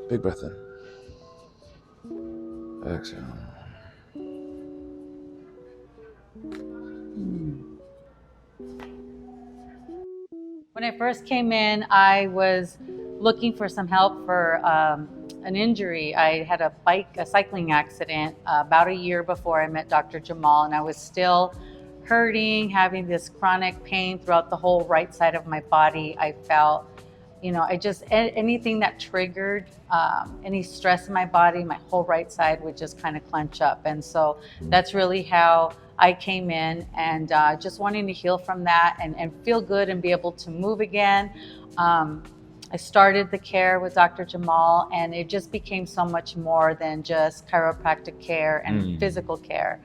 Big breath in. Exhale. When I first came in, I was looking for some help for an injury. I had a cycling accident about a year before I met Dr. Jamal, and I was still hurting, having this chronic pain throughout the whole right side of my body. I felt, anything that triggered any stress in my body, my whole right side would just kind of clench up. And so that's really how I came in, and just wanting to heal from that and feel good and be able to move again. I started the care with Dr. Jamal, and it just became so much more than just chiropractic care and physical care.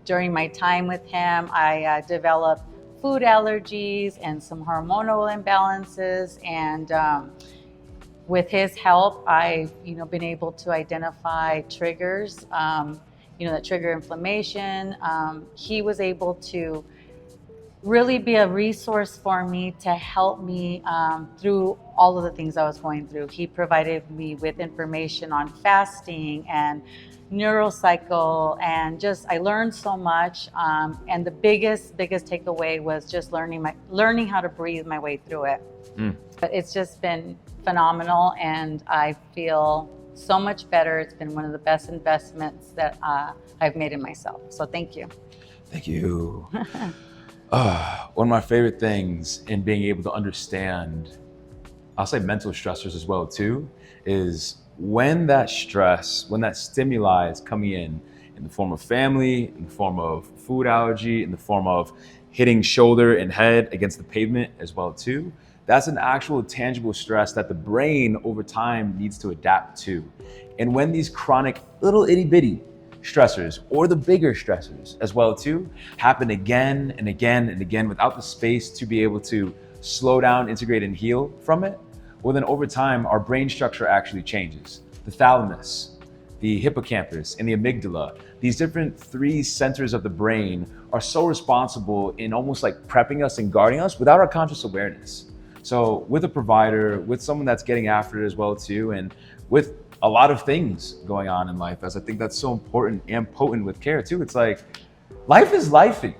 During my time with him, I developed food allergies and some hormonal imbalances, and with his help, I've been able to identify triggers that trigger inflammation. He was able to really be a resource for me to help me through all of the things I was going through. He provided me with information on fasting and neurocycle, and I learned so much. And the biggest takeaway was just learning how to breathe my way through it. But it's just been phenomenal, and I feel so much better. It's been one of the best investments that I've made in myself. So thank you. Thank you. One of my favorite things in being able to understand, I'll say mental stressors as well too, is when that stress, when that stimuli is coming in the form of family, in the form of food allergy, in the form of hitting shoulder and head against the pavement as well too, that's an actual tangible stress that the brain over time needs to adapt to. And when these chronic little itty bitty stressors, or the bigger stressors as well too, happen again and again and again without the space to be able to slow down, integrate, and heal from it, well then over time our brain structure actually changes. The thalamus, the hippocampus, and the amygdala, these different three centers of the brain are so responsible in almost like prepping us and guarding us without our conscious awareness. So with a provider, with someone that's getting after it as well too, and with a lot of things going on in life, as I think that's so important and potent with care too. It's like, life is lifing.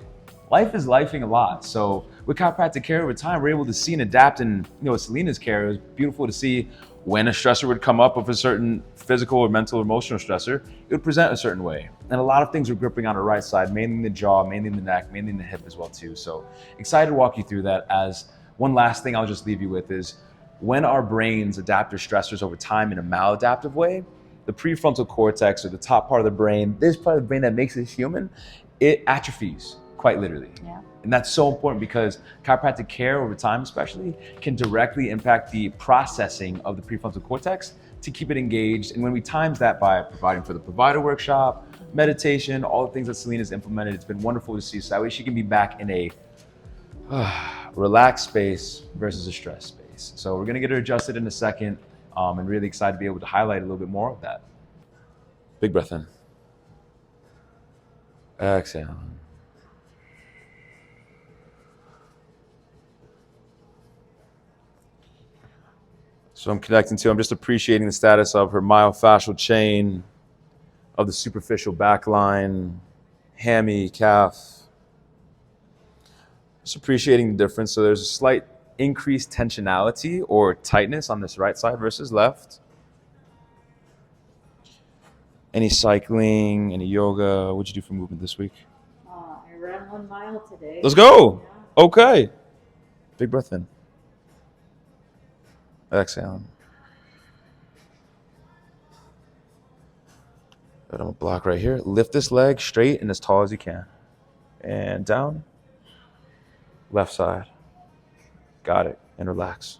Life is lifing a lot. So with chiropractic care over time, we're able to see and adapt. And with Celina's care, it was beautiful to see when a stressor would come up of a certain physical or mental or emotional stressor, it would present a certain way. And a lot of things were gripping on her right side, mainly in the jaw, mainly in the neck, mainly in the hip as well too. So excited to walk you through that. As one last thing I'll just leave you with is, when our brains adapt to stressors over time in a maladaptive way, the prefrontal cortex, or the top part of the brain, this part of the brain that makes us human, it atrophies quite literally. Yeah. And that's so important because chiropractic care over time especially can directly impact the processing of the prefrontal cortex to keep it engaged. And when we times that by providing for the provider workshop, meditation, all the things that Celina's implemented, it's been wonderful to see. So that way she can be back in a relaxed space versus a stress space. So we're gonna get her adjusted in a second, and really excited to be able to highlight a little bit more of that. Big breath in. Exhale. So I'm just appreciating the status of her myofascial chain, of the superficial back line, hammy, calf. Just appreciating the difference. So there's a slight increased tensionality or tightness on this right side versus left. Any cycling, any yoga? What'd you do for movement this week? I ran 1 mile today. Let's go. Yeah. Okay. Big breath in. Exhale. Good, I'm gonna block right here. Lift this leg straight and as tall as you can. And down. Left side. Got it. And relax.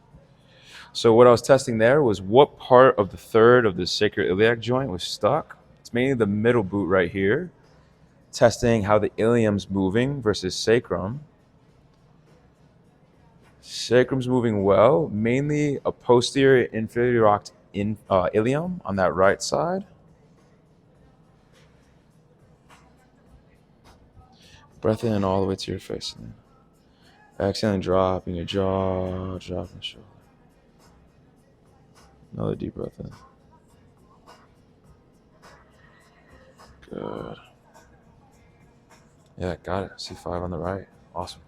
So what I was testing there was what part of the third of the sacroiliac joint was stuck. It's mainly the middle boot right here. Testing how the ilium's moving versus sacrum. Sacrum's moving well, mainly a posterior inferior ilium on that right side. Breath in all the way to your face. Exhaling, dropping your jaw, dropping the shoulder. Another deep breath in. Good. Yeah, got it. C5 on the right. Awesome.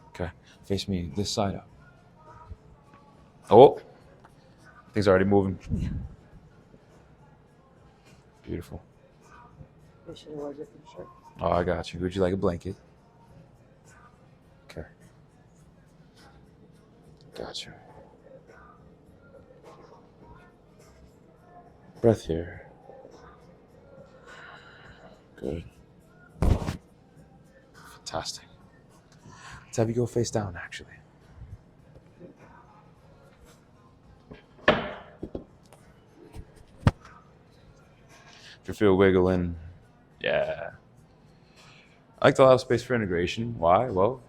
Okay. Face me this side up. Oh, things are already moving. Beautiful. We should have wore a different shirt. Oh, I got you. Would you like a blanket? Okay. Got you. Breath here. Good. Fantastic. Let's have you go face down, actually. If you feel wiggling, yeah. I like to allow space for integration. Why? Well,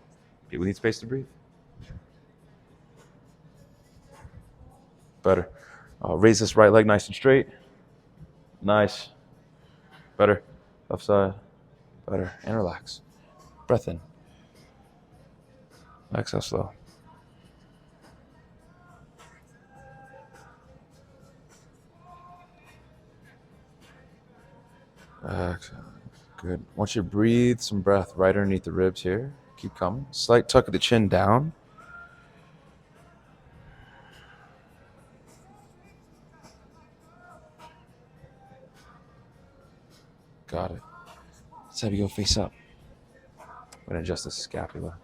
people need space to breathe. Better. Raise this right leg nice and straight. Nice. Better. Left side. Better. And relax. Breath in. Exhale slow. Exhale. Good. I want you to breathe some breath right underneath the ribs here. Keep coming. Slight tuck of the chin down. Got it. Let's have you go face up. I'm going to adjust the scapula.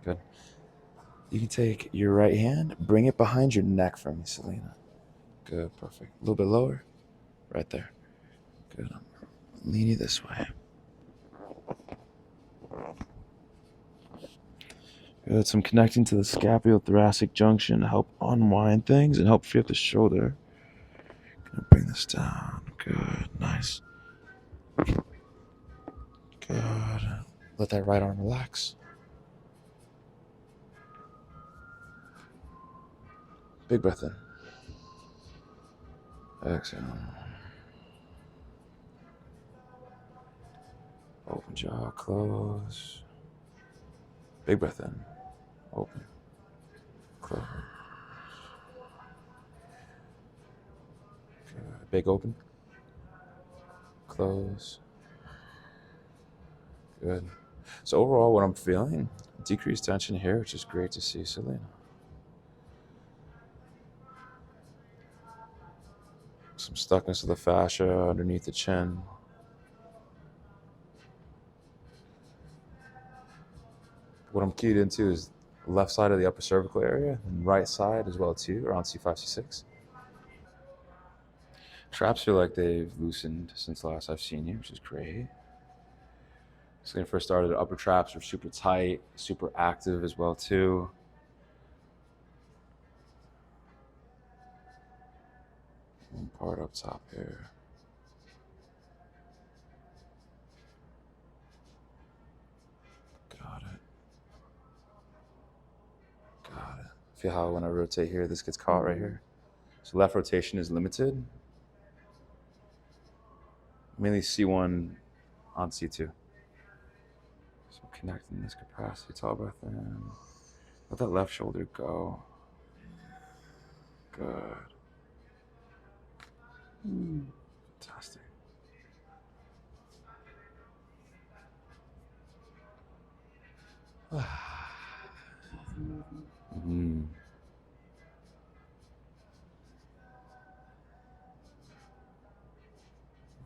Good. You can take your right hand, bring it behind your neck for me, Celina. Good, perfect. A little bit lower. Right there. Good. Lean you this way. Good. So I'm connecting to the scapulo-thoracic junction to help unwind things and help free up the shoulder. Gonna bring this down. Good. Nice. Good. Let that right arm relax. Big breath in. Exhale. Open jaw, close. Big breath in. Open. Close. Good. Big open. Close. Good. So overall, what I'm feeling, decreased tension here, which is great to see, Celina. Some stuckness of the fascia underneath the chin. What I'm keyed into is left side of the upper cervical area and right side as well too, around C5, C6. Traps feel like they've loosened since last I've seen you, which is great. So when I first started, the upper traps were super tight, super active as well too. One part up top here. Got it. Got it. Feel how when I rotate here, this gets caught right here. So left rotation is limited. Mainly C1 on C2. So connecting this capacity, tall breath in. Let that left shoulder go. Good. Fantastic.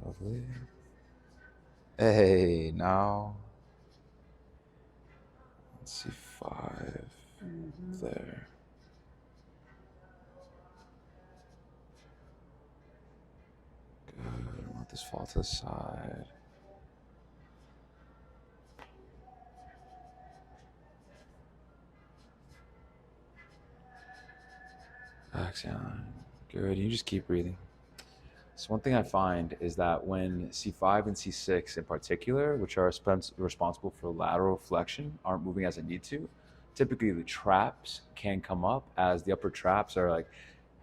Lovely. Hey, now let's see, 5 there. Good. Let this fall to the side. Exhale. Good. You just keep breathing. So one thing I find is that when C5 and C6 in particular, which are responsible for lateral flexion, aren't moving as they need to, typically the traps can come up as the upper traps are like,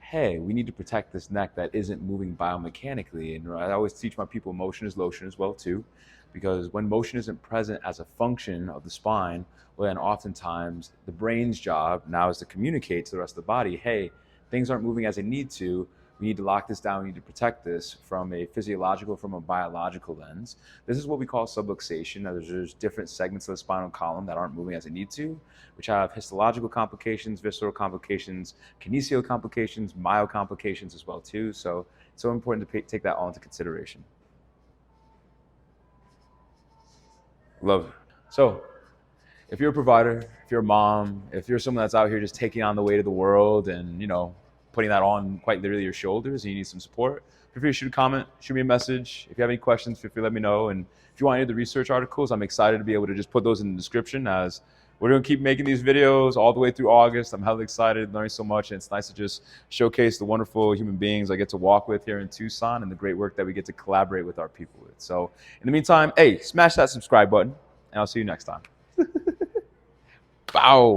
hey, we need to protect this neck that isn't moving biomechanically. And I always teach my people motion is lotion as well too. because when motion isn't present as a function of the spine, well, then oftentimes the brain's job now is to communicate to the rest of the body, hey, things aren't moving as they need to. We need to lock this down. We need to protect this from a physiological, from a biological lens. This is what we call subluxation. Now, there's different segments of the spinal column that aren't moving as they need to, which have histological complications, visceral complications, kinesial complications, myo complications as well too. So it's so important to take that all into consideration. Love it. So if you're a provider, if you're a mom, if you're someone that's out here just taking on the weight of the world and, putting that on quite literally your shoulders and you need some support, feel free to shoot a comment, shoot me a message. If you have any questions, feel free to let me know. And if you want any of the research articles, I'm excited to be able to just put those in the description, as we're going to keep making these videos all the way through August. I'm hella excited, learning so much, and it's nice to just showcase the wonderful human beings I get to walk with here in Tucson and the great work that we get to collaborate with our people with. So in the meantime, hey, smash that subscribe button, and I'll see you next time. Bow.